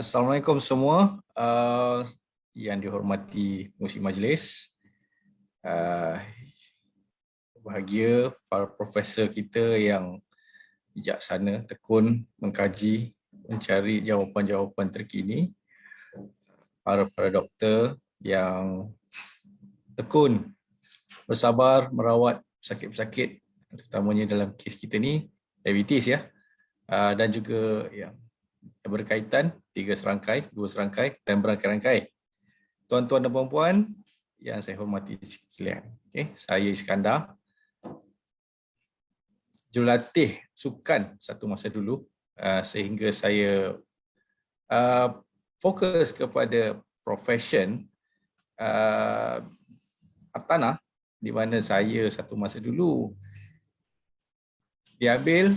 Assalamualaikum semua yang dihormati pengurusi majlis. Bahagia para profesor kita yang bijaksana, tekun, mengkaji, mencari jawapan-jawapan terkini. Para doktor yang tekun, bersabar merawat pesakit-pesakit, terutamanya dalam kes kita ni, diabetes ya. Dan juga yang berkaitan 3 serangkai, 2 serangkai dan berangkai-rangkai. Tuan-tuan dan puan-puan yang saya hormati sekalian. Okay, saya Iskandar, jurulatih sukan satu masa dulu, sehingga saya fokus kepada profession Artanah, di mana saya satu masa dulu diambil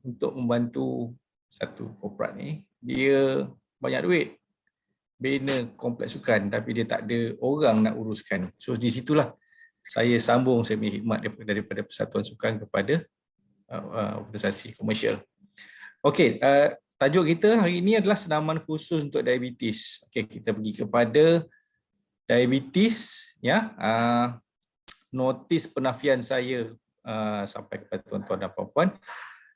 untuk membantu satu korporat ni. Dia banyak duit, bina kompleks sukan, tapi dia tak ada orang nak uruskan. So di situlah saya sambung saya punya khidmat daripada Persatuan Sukan kepada organisasi komersial. Okey, tajuk kita hari ini adalah senaman khusus untuk diabetes. Okey, kita pergi kepada diabetes ya. Notis penafian saya sampai kepada tuan-tuan dan puan-puan.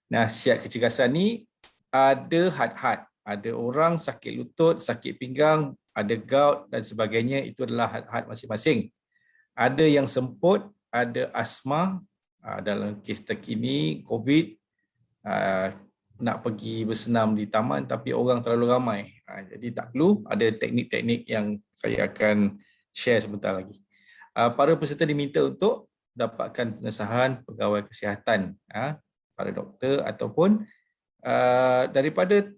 Nasihat kecergasan ni ada had-had. Ada orang sakit lutut, sakit pinggang, ada gout dan sebagainya, itu adalah had-had masing-masing. Ada yang semput, ada asma, dalam kes terkini COVID, nak pergi bersenam di taman tapi orang terlalu ramai. Jadi tak perlu, ada teknik-teknik yang saya akan share sebentar lagi. Para peserta diminta untuk dapatkan pengesahan pegawai kesihatan, para doktor ataupun daripada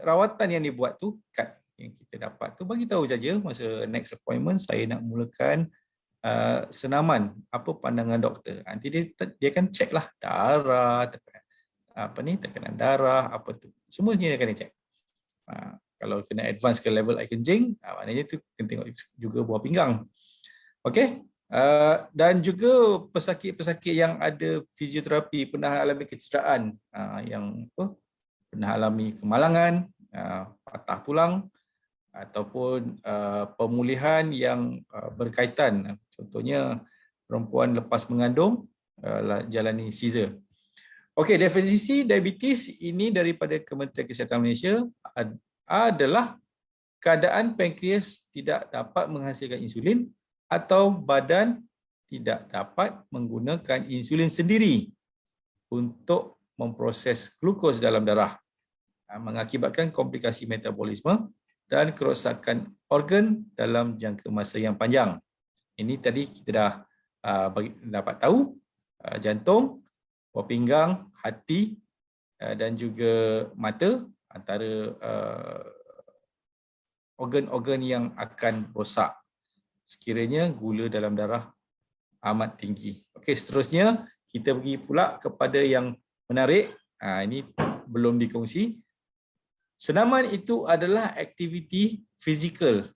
rawatan yang dibuat tu, kad yang kita dapat tu, bagi tahu saja masa next appointment saya nak mulakan senaman, apa pandangan doktor. Nanti dia akan check lah darah, tekanan darah, apa tu, semuanya dia akan check. Kalau kena advance ke level air kencing, maknanya tu kena tengok juga buah pinggang. Okey. Dan juga pesakit-pesakit yang ada fisioterapi, pernah alami kecederaan, yang pernah alami kemalangan, patah tulang ataupun pemulihan yang berkaitan, contohnya perempuan lepas mengandung jalani caesar. Okey, definisi diabetes ini daripada Kementerian Kesihatan Malaysia adalah keadaan pankreas tidak dapat menghasilkan insulin atau badan tidak dapat menggunakan insulin sendiri untuk memproses glukos dalam darah, mengakibatkan komplikasi metabolisme dan kerosakan organ dalam jangka masa yang panjang. Ini tadi kita dah dapat tahu, jantung, buah pinggang, hati dan juga mata antara organ-organ yang akan rosak sekiranya gula dalam darah amat tinggi. Okey, seterusnya kita pergi pula kepada yang menarik. Ini belum dikongsi. Senaman itu adalah aktiviti fizikal,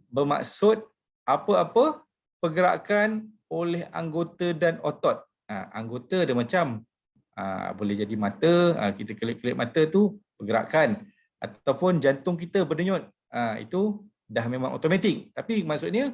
bermaksud apa-apa pergerakan oleh anggota dan otot. Anggota ada macam, boleh jadi mata, kita kelip-kelip mata tu pergerakan, ataupun jantung kita berdenyut, itu dah memang automatik. Tapi maksudnya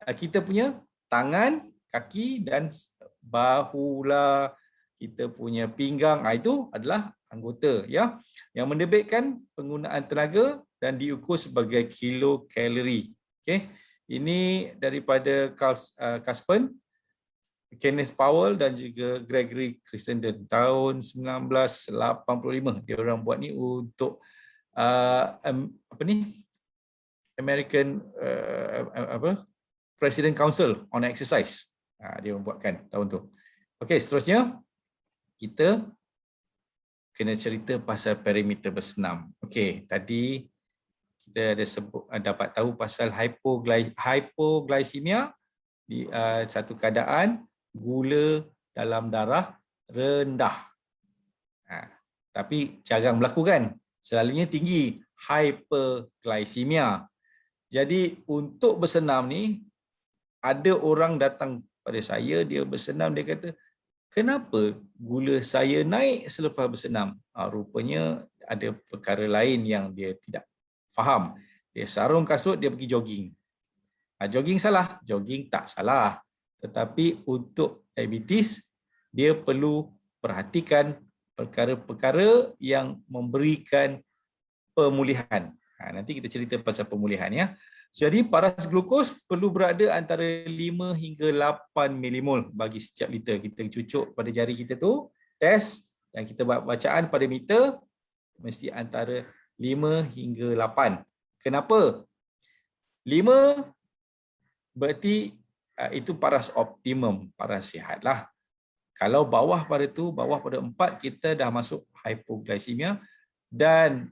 kita punya tangan, kaki dan bahu lah, kita punya pinggang, itu adalah anggota ya, yang mendebitkan penggunaan tenaga dan diukur sebagai kilokalori. Okey, ini daripada Kaspen, Kenneth Powell dan juga Gregory Christendon tahun 1985. Dia orang buat ni untuk American President Council on Exercise. Dia membuatkan tahun tu. Okey, seterusnya kita kena cerita pasal perimeter bersenam. Okey, tadi kita ada dapat tahu pasal hypoglycemia, di satu keadaan gula dalam darah rendah. Tapi jarang berlaku kan? Selalunya tinggi, hyperglycemia. Jadi untuk bersenam ni, ada orang datang pada saya, dia bersenam, dia kata, kenapa gula saya naik selepas bersenam? Rupanya ada perkara lain yang dia tidak faham. Dia sarung kasut, dia pergi jogging. Jogging salah? Jogging tak salah. Tetapi untuk diabetes, dia perlu perhatikan perkara-perkara yang memberikan pemulihan. Nanti kita cerita pasal pemulihan ya. Jadi paras glukos perlu berada antara 5 hingga 8 milimol bagi setiap liter. Kita cucuk pada jari kita tu, test dan kita buat bacaan pada meter mesti antara 5 hingga 8. Kenapa? 5 berarti itu paras optimum, paras sihatlah. Kalau bawah pada tu, bawah pada 4 kita dah masuk hypoglycemia dan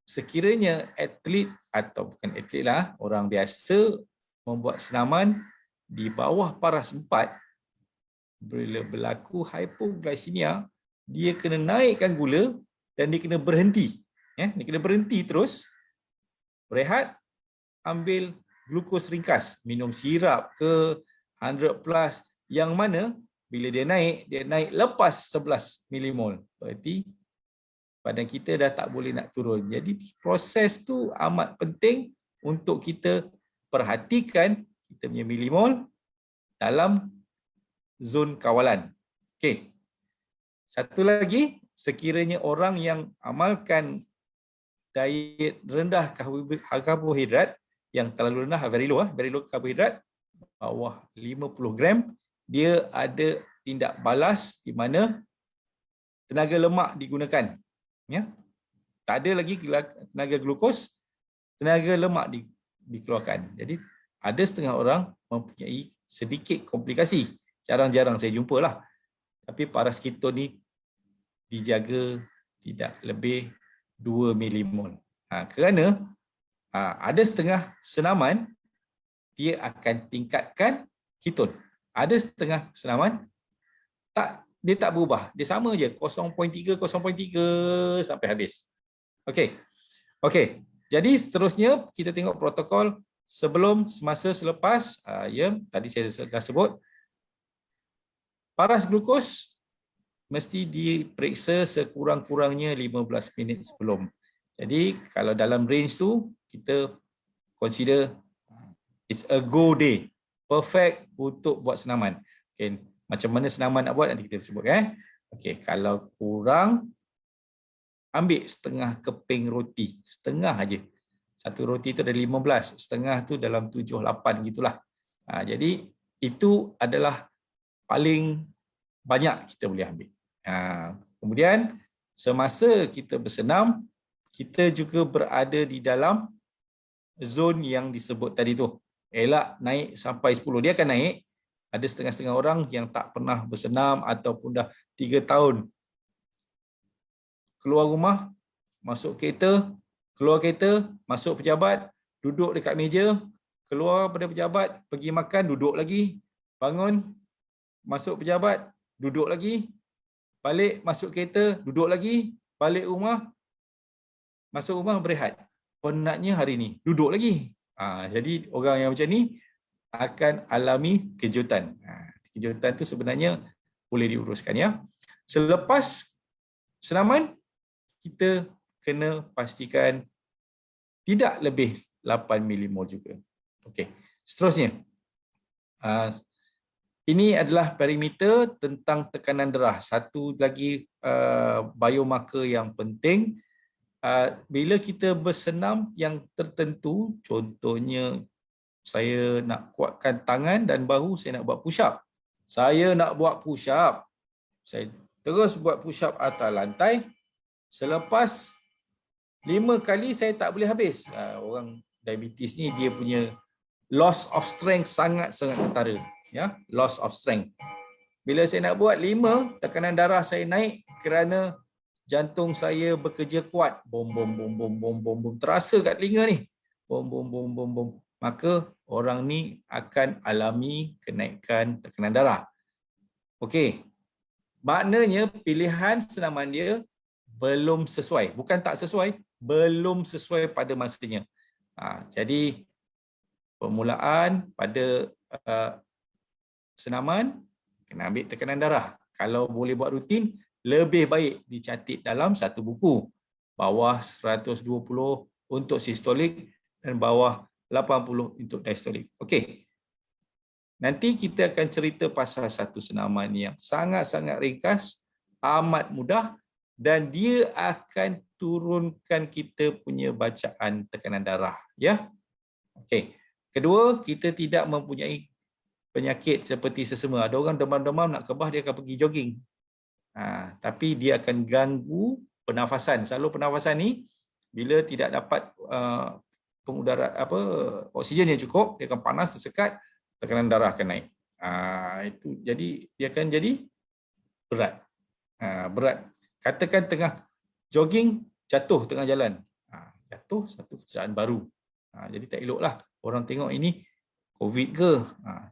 sekiranya atlet atau bukan atlet lah, orang biasa membuat senaman di bawah paras 4, bila berlaku hypoglycemia, dia kena naikkan gula dan dia kena berhenti. Dia kena berhenti terus, berehat, ambil glukos ringkas, minum sirap ke 100 plus, yang mana bila dia naik lepas 11 milimol. Berarti badan kita dah tak boleh nak turun. Jadi proses tu amat penting untuk kita perhatikan kita punya milimol dalam zon kawalan. Okey. Satu lagi, sekiranya orang yang amalkan diet rendah karbohidrat, yang terlalu rendah, very low karbohidrat, bawah 50 gram, dia ada tindak balas di mana tenaga lemak digunakan. Ya, tak ada lagi tenaga glukos, tenaga lemak dikeluarkan. Jadi ada setengah orang mempunyai sedikit komplikasi. Jarang-jarang saya jumpa lah. Tapi paras keton ni dijaga tidak lebih 2 milimol. Kerana ada setengah senaman dia akan tingkatkan keton. Ada setengah senaman dia tak berubah. Dia sama je 0.3 sampai habis. Okey. Jadi seterusnya kita tengok protokol sebelum, semasa, selepas. Tadi saya dah sebut. Paras glukos mesti diperiksa sekurang-kurangnya 15 minit sebelum. Jadi kalau dalam range tu kita consider it's a go day. Perfect untuk buat senaman. Okay. Macam mana senaman nak buat nanti kita sebut. Okey, kalau kurang, ambil setengah keping roti. Setengah aja. Satu roti tu ada 15. Setengah tu dalam 7-8 gitulah. Jadi itu adalah paling banyak kita boleh ambil. Kemudian semasa kita bersenam, kita juga berada di dalam zon yang disebut tadi tu. Elak naik sampai 10. Dia akan naik. Ada setengah-setengah orang yang tak pernah bersenam ataupun dah 3 tahun. Keluar rumah, masuk kereta, keluar kereta, masuk pejabat, duduk dekat meja, keluar pada pejabat, pergi makan, duduk lagi, bangun, masuk pejabat, duduk lagi, balik masuk kereta, duduk lagi, balik rumah, masuk rumah berehat. Penatnya hari ni, duduk lagi. Jadi orang yang macam ni akan alami kejutan. Kejutan tu sebenarnya boleh diuruskan ya. Selepas senaman, kita kena pastikan tidak lebih 8 milimol juga. Okey. Seterusnya. Ini adalah parameter tentang tekanan darah. Satu lagi biomarker yang penting. Bila kita bersenam yang tertentu, contohnya saya nak kuatkan tangan dan bahu, saya nak buat push up. Saya nak buat push up. Saya terus buat push up atas lantai. Selepas 5 kali saya tak boleh habis. Orang diabetes ni dia punya loss of strength sangat-sangat ketara. Ya, loss of strength. Bila saya nak buat 5, tekanan darah saya naik kerana jantung saya bekerja kuat. Bom bom bom bom bom bom bom, terasa kat telinga ni. Bom bom bom bom bom. Maka orang ni akan alami kenaikan tekanan darah. Okey. Maknanya pilihan senaman dia belum sesuai. Bukan tak sesuai, belum sesuai pada masanya. Jadi permulaan pada senaman kena ambil tekanan darah. Kalau boleh buat rutin, lebih baik dicatat dalam satu buku. Bawah 120 untuk sistolik dan bawah 80 untuk diastolik. Okey. Nanti kita akan cerita pasal satu senaman yang sangat-sangat ringkas, amat mudah, dan dia akan turunkan kita punya bacaan tekanan darah. Ya. Okey. Kedua, kita tidak mempunyai penyakit seperti sesama. Ada orang demam-demam nak kebah, dia akan pergi jogging. Tapi dia akan ganggu pernafasan. Selalu pernafasan ni bila tidak dapat pengudara oksigen yang cukup, dia akan panas, tersekat, tekanan darah akan naik. Itu jadi dia akan jadi berat. Berat. Katakan tengah jogging, jatuh tengah jalan. Jatuh satu kecederaan baru. Jadi tak eloklah orang tengok ini COVID ke?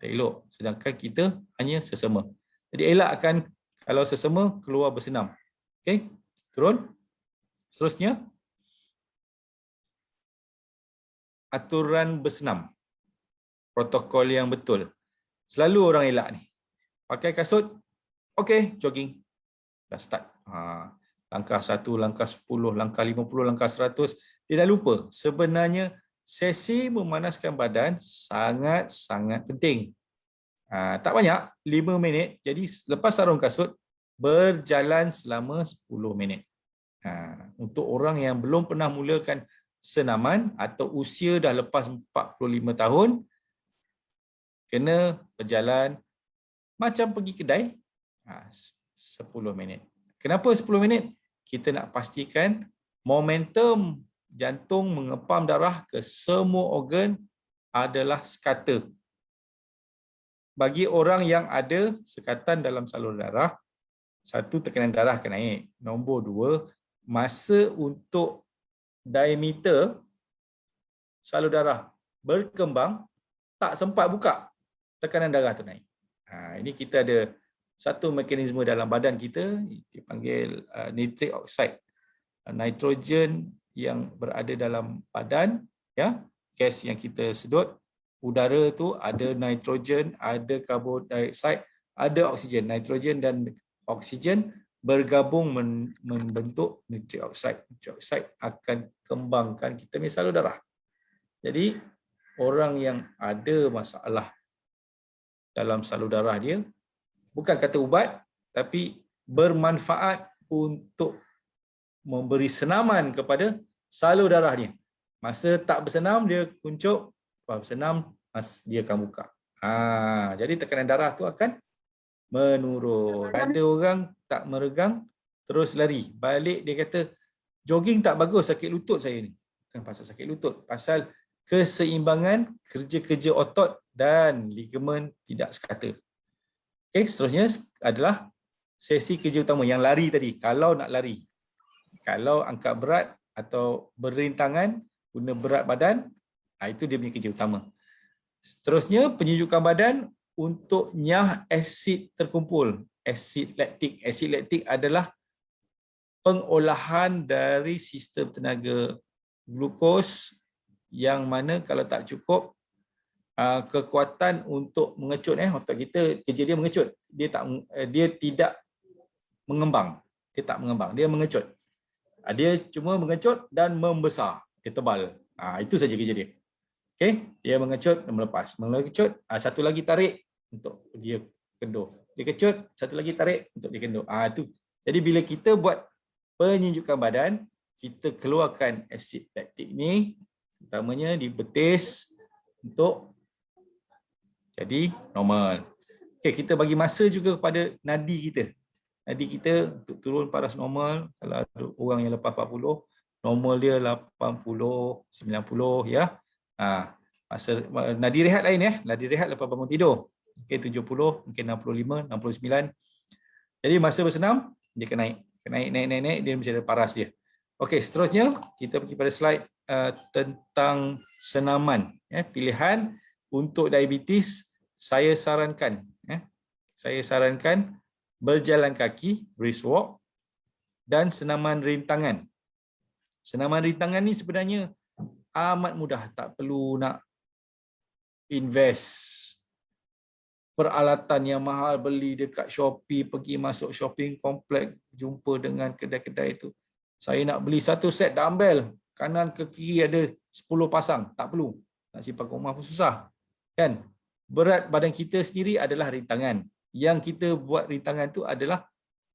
Tak elok. Sedangkan kita hanya sesama. Jadi elakkan kalau sesama keluar bersenam. Okey, turun. Seterusnya, aturan bersenam. Protokol yang betul. Selalu orang elak ni. Pakai kasut, okey, jogging. Dah start. Langkah 1, langkah 10, langkah 50, langkah 100. Dia dah lupa. Sebenarnya sesi memanaskan badan sangat-sangat penting. Tak banyak, 5 minit. Jadi lepas sarung kasut, berjalan selama 10 minit. Untuk orang yang belum pernah mulakan senaman atau usia dah lepas 45 tahun, kena berjalan macam pergi kedai 10 minit. Kenapa 10 minit? Kita nak pastikan momentum jantung mengepam darah ke semua organ adalah sekata. Bagi orang yang ada sekatan dalam saluran darah, satu, tekanan darah akan naik. Nombor 2, masa untuk diameter saluran darah berkembang, tak sempat buka, tekanan darah tu naik. Ini kita ada satu mekanisme dalam badan kita dipanggil nitric oxide. Nitrogen yang berada dalam badan, ya, gas yang kita sedut, udara tu ada nitrogen, ada karbon dioksida, ada oksigen. Nitrogen dan oksigen bergabung membentuk nitric oxide. Nitric oxide akan kembangkan kita punya saluran darah. Jadi orang yang ada masalah dalam saluran darah dia, bukan kata ubat, tapi bermanfaat untuk memberi senaman kepada saluran darah dia. Masa tak bersenam dia kuncup, lepas bersenam dia akan buka. Jadi tekanan darah tu akan menurun. Ada orang tak meregang terus lari. Balik dia kata jogging tak bagus, sakit lutut saya ni. Bukan pasal sakit lutut, pasal keseimbangan kerja-kerja otot dan ligamen tidak sekata. Okey, seterusnya adalah sesi kerja utama yang lari tadi. Kalau nak lari, kalau angkat berat atau berintangan guna berat badan, itu dia punya kerja utama. Seterusnya penyujukan badan untuk nyah asid terkumpul. Asid laktik. Asid laktik adalah pengolahan dari sistem tenaga glukos yang mana kalau tak cukup kekuatan untuk mengecut, otak kita kerja dia mengecut. Dia tidak mengembang. Dia mengecut. Dia cuma mengecut dan membesar, dia tebal. Itu saja kerja dia. Okey, dia mengecut dan melepas. Mengecut, satu lagi tarik untuk dia kendur. Dia kecut, satu lagi tarik untuk dia kendur. Itu. Jadi bila kita buat penyunjukan badan, kita keluarkan asid laktik ni, utamanya di betis untuk jadi normal. Okey, kita bagi masa juga kepada nadi kita. Nadi kita untuk turun paras normal. Kalau ada orang yang lepas 40, normal dia 80, 90, ya. Masa nadi rehat lain, ya. Nadi rehat lepas bangun tidur. Mungkin 70, mungkin 65, 69. Jadi masa bersenam dia akan naik. Naik, dia mesti ada paras dia. Okey, seterusnya kita pergi pada slide tentang senaman, ya. Pilihan untuk diabetes saya sarankan, ya. Saya sarankan berjalan kaki, brisk walk, dan senaman rintangan. Senaman rintangan ni sebenarnya amat mudah, tak perlu nak invest peralatan yang mahal beli dekat Shopee, pergi masuk shopping kompleks, jumpa dengan kedai-kedai itu. Saya nak beli satu set dumbbell, kanan ke kiri ada 10 pasang, tak perlu. Nak simpan kat rumah pun susah. Kan? Berat badan kita sendiri adalah rintangan. Yang kita buat rintangan itu adalah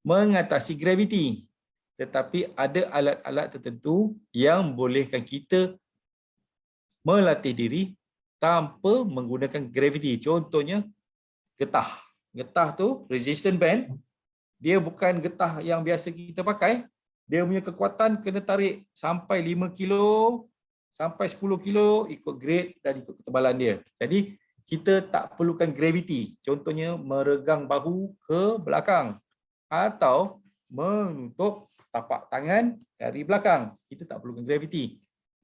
mengatasi graviti. Tetapi ada alat-alat tertentu yang bolehkan kita melatih diri tanpa menggunakan graviti. Contohnya getah. Getah tu resistance band, dia bukan getah yang biasa kita pakai. Dia punya kekuatan kena tarik sampai 5 kilo sampai 10 kilo ikut grade dan ikut ketebalan dia. Jadi kita tak perlukan graviti. Contohnya meregang bahu ke belakang atau menutup tapak tangan dari belakang. Kita tak perlukan graviti.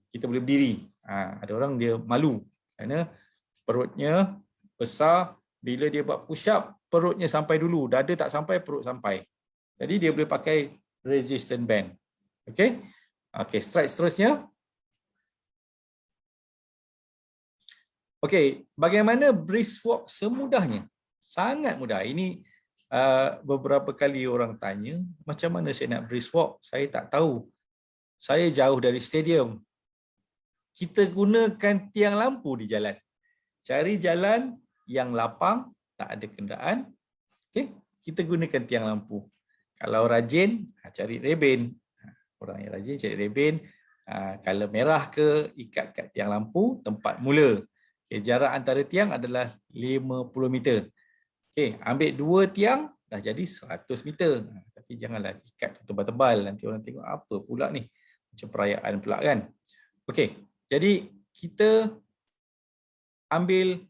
Kita boleh berdiri. Ada orang dia malu kerana perutnya besar. Bila dia buat push up, perutnya sampai dulu. Dada tak sampai, perut sampai. Jadi dia boleh pakai resistance band. Okey. Okey, slide seterusnya. Okey, bagaimana brisk walk semudahnya? Sangat mudah. Ini beberapa kali orang tanya, macam mana saya nak brisk walk? Saya tak tahu. Saya jauh dari stadium. Kita gunakan tiang lampu di jalan. Cari jalan yang lapang, tak ada kenderaan. Okey, kita gunakan tiang lampu. Kalau rajin, cari reben. Orang yang rajin cari reben. Kalau merah ke, ikat kat tiang lampu, tempat mula. Okay, jarak antara tiang adalah 50 meter. Okay, ambil 2 tiang, dah jadi 100 meter. Tapi janganlah ikat tebal-tebal. Nanti orang tengok apa pula ni. Macam perayaan pula kan. Okey, jadi kita ambil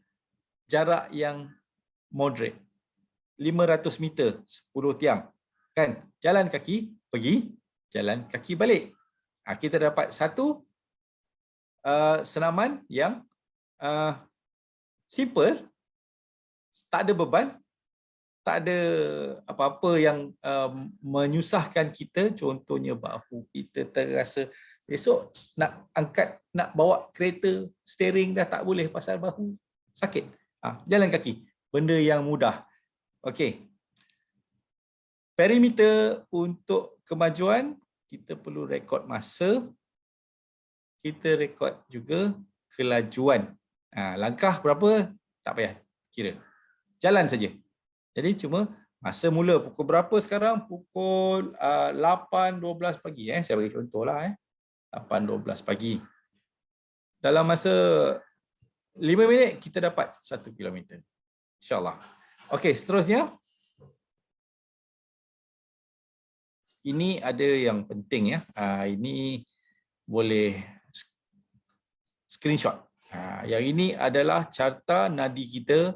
jarak yang moderate. 500 meter, 10 tiang. Kan? Jalan kaki pergi, jalan kaki balik. Kita dapat satu senaman yang simple, tak ada beban, tak ada apa-apa yang menyusahkan kita. Contohnya bahu kita terasa besok nak angkat, nak bawa kereta, steering dah tak boleh pasal bahu sakit. Jalan kaki, benda yang mudah. Okey. Perimeter untuk kemajuan, kita perlu rekod masa, kita rekod juga kelajuan. Langkah berapa, tak payah kira. Jalan saja. Jadi cuma masa mula pukul berapa sekarang? Pukul 8.12 pagi. Saya bagi contohlah. 8.12 pagi. Dalam masa 5 minit, kita dapat 1 kilometer. InsyaAllah. Okey, seterusnya. Ini ada yang penting ya. Ini boleh screenshot. Yang ini adalah carta nadi kita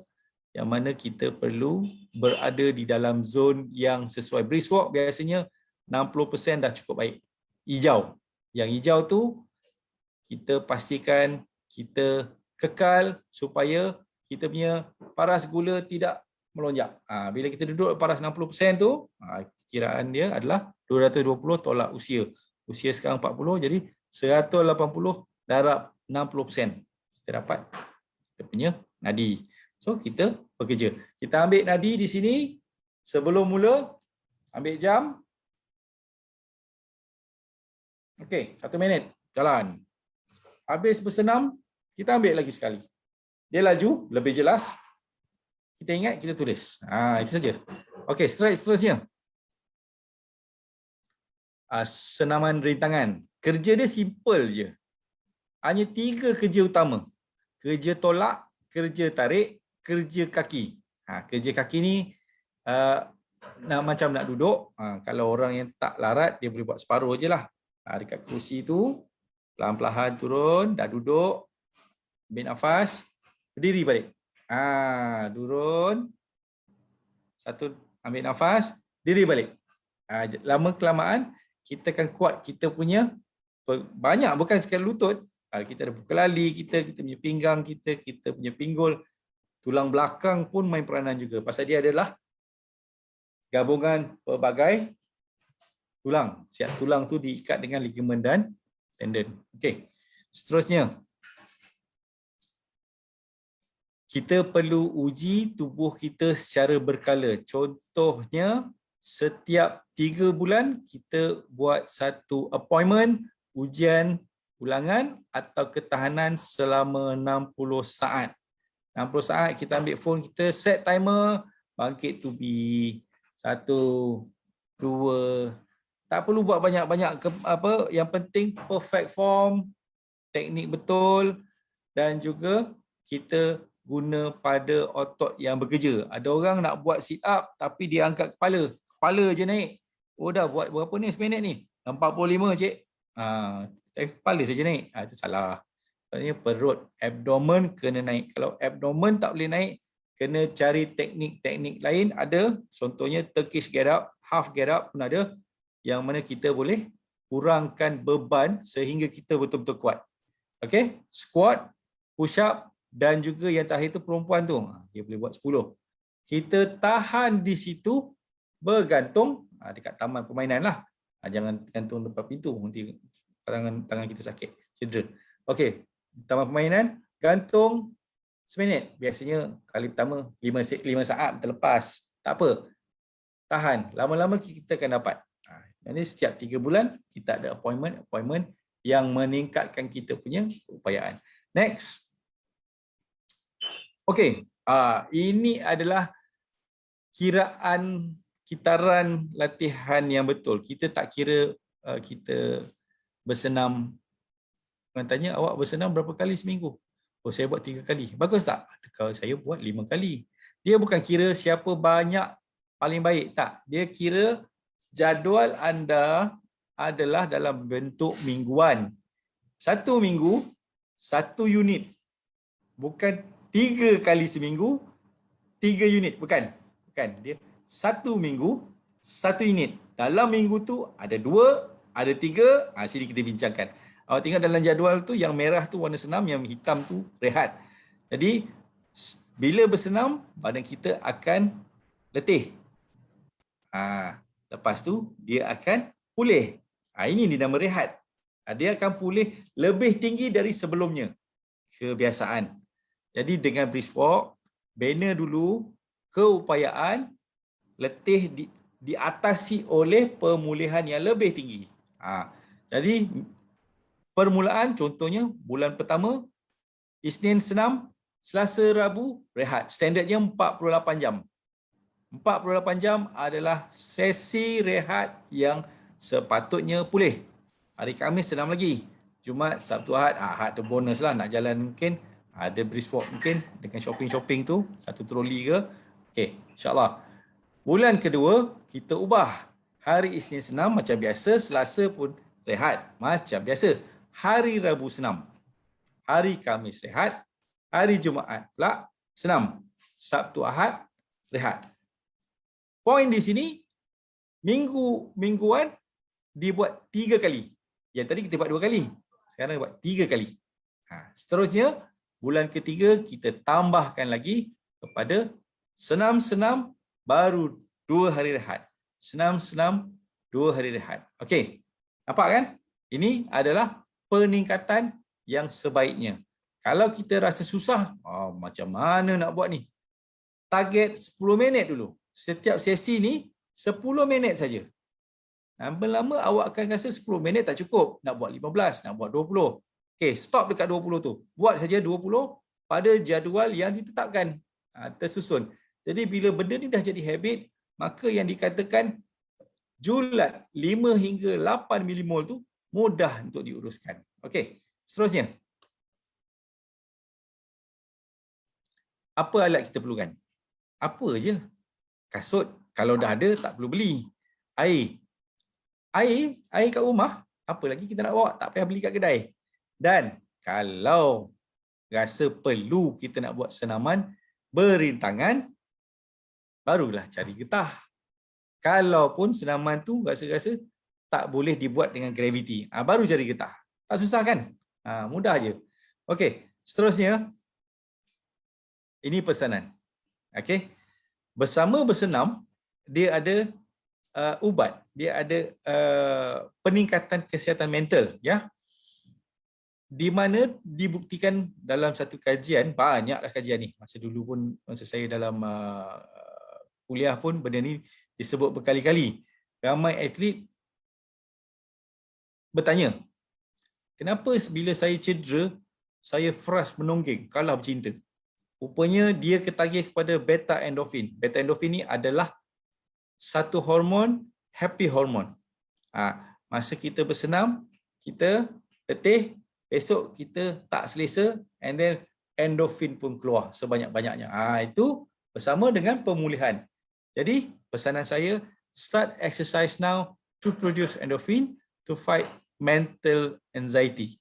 yang mana kita perlu berada di dalam zon yang sesuai. Brisk walk biasanya 60% dah cukup baik. Hijau. Yang hijau tu kita pastikan kita kekal supaya kita punya paras gula tidak melonjak. Bila kita duduk paras 60% tu, kiraan dia adalah 220 tolak usia. Usia sekarang 40, jadi 180 darab 60%. Kita dapat kita punya nadi. So kita bekerja. Kita ambil nadi di sini sebelum mula, ambil jam. Okey, 1 minit jalan. Habis bersenam, kita ambil lagi sekali. Dia laju, lebih jelas. Kita ingat, kita tulis. Itu saja. Okey, slide seterusnya. Senaman rintangan. Kerja dia simple je. Hanya 3 kerja utama. Kerja tolak, kerja tarik, kerja kaki. Kerja kaki ni macam nak duduk. Kalau orang yang tak larat, dia boleh buat separuh je lah. Dekat kerusi tu, pelan-pelan turun, dah duduk, ambil nafas, berdiri balik. Turun, satu, ambil nafas, diri balik. Lama kelamaan, kita akan kuat kita punya, banyak bukan sekali lutut, kita ada bukelali, kita punya pinggang, kita punya pinggul, tulang belakang pun main peranan juga. Pasal dia adalah gabungan pelbagai tulang. Siap tulang tu diikat dengan ligamen dan tendon. Okey. Seterusnya. kita perlu uji tubuh kita secara berkala. Contohnya, setiap 3 bulan kita buat satu appointment, ujian ulangan atau ketahanan selama 60 saat. 60 saat kita ambil phone kita, set timer, bangkit to be 1, 2. Tak perlu buat banyak-banyak apa, yang penting perfect form, teknik betul dan juga kita guna pada otot yang bekerja. Ada orang nak buat sit up tapi dia angkat kepala. Kepala je naik. Oh dah buat berapa ni seminit ni? 45 cik. Kepala saja naik. Itu salah. Maksudnya perut, abdomen kena naik. Kalau abdomen tak boleh naik, kena cari teknik-teknik lain. Ada, contohnya Turkish get up, half get up pun ada. Yang mana kita boleh kurangkan beban sehingga kita betul-betul kuat. Okay, squat, push up dan juga yang terakhir tu perempuan tu, dia boleh buat 10. Kita tahan di situ bergantung dekat taman permainan lah. Jangan gantung depan pintu, nanti tangan kita sakit, cedera. Okey, taman permainan, gantung seminit. Biasanya kali pertama 5 saat terlepas. Tak apa. Tahan. Lama-lama kita akan dapat. Jadi setiap 3 bulan kita ada appointment yang meningkatkan kita punya keupayaan. Next. Okey, ini adalah kitaran latihan yang betul. Kita tak kira kita bersenam. Orang tanya, awak bersenam berapa kali seminggu? Oh, saya buat 3 kali. Bagus tak? Kalau saya buat 5 kali. Dia bukan kira siapa banyak paling baik. Tak. Dia kira jadual anda adalah dalam bentuk mingguan. 1 minggu, 1 unit. Bukan 3 kali seminggu, 3 unit. Bukan. Dia 1 minggu, 1 unit. Dalam minggu tu ada 2, ada 3. Sini kita bincangkan. Awak tengok dalam jadual tu, yang merah tu warna senam, yang hitam tu rehat. Jadi, bila bersenam, badan kita akan letih. Lepas tu, dia akan pulih. Ini dinama rehat. Dia akan pulih lebih tinggi dari sebelumnya. Kebiasaan. Jadi dengan brisk walk, bina dulu keupayaan, letih diatasi oleh pemulihan yang lebih tinggi. Jadi permulaan contohnya bulan pertama, Isnin senam, Selasa Rabu rehat. Standardnya 48 jam. 48 jam adalah sesi rehat yang sepatutnya pulih. Hari Khamis senam lagi. Jumaat, Sabtu, Ahad. Ahad tu bonus lah. Nak jalan mungkin. Ada brisk walk mungkin. Dengan shopping-shopping tu. 1 troli ke. Okey, insyaAllah. Bulan kedua, kita ubah. Hari Isnin senam macam biasa. Selasa pun rehat. Macam biasa. Hari Rabu senam. Hari Khamis rehat. Hari Jumaat pula senam. Sabtu, Ahad rehat. Poin di sini, mingguan dibuat 3 kali. Yang tadi kita buat 2 kali. Sekarang buat 3 kali. Seterusnya, bulan ketiga kita tambahkan lagi kepada senam-senam baru 2 hari rehat. Senam-senam 2 hari rehat. Okey. Nampak kan? Ini adalah peningkatan yang sebaiknya. Kalau kita rasa susah, macam mana nak buat ni? Target 10 minit dulu. Setiap sesi ni 10 minit saja. Lama-lama awak akan rasa 10 minit tak cukup. Nak buat 15, nak buat 20. Okey, stop dekat 20 tu. Buat saja 20 pada jadual yang ditetapkan. Tersusun. Jadi bila benda ni dah jadi habit, maka yang dikatakan julat 5 hingga 8 milimol tu mudah untuk diuruskan. Okey, seterusnya. Apa alat kita perlukan? Apa je? Kasut. Kalau dah ada, tak perlu beli. Air kat rumah, apa lagi kita nak bawa? Tak payah beli kat kedai. Dan kalau rasa perlu kita nak buat senaman berintangan, barulah cari getah. Kalaupun senaman tu rasa-rasa tak boleh dibuat dengan graviti, baru cari getah. Tak susah kan? Mudah je. Okey, seterusnya. Ini pesanan. Okey. Bersama bersenam, dia ada ubat, dia ada peningkatan kesihatan mental, ya. di mana dibuktikan dalam satu kajian, banyaklah kajian ni, masa dulu pun, masa saya dalam kuliah pun benda ni disebut berkali-kali. Ramai atlet bertanya, kenapa bila saya cedera, saya frust menonggeng, kalah bercinta? Rupanya dia ketagih kepada beta endorfin. Beta endorfin ni adalah satu hormon, happy hormon. Masa kita bersenam, kita letih, besok kita tak selesa, and then endorfin pun keluar sebanyak-banyaknya. Itu bersama dengan pemulihan. Jadi pesanan saya, start exercise now to produce endorphin to fight mental anxiety.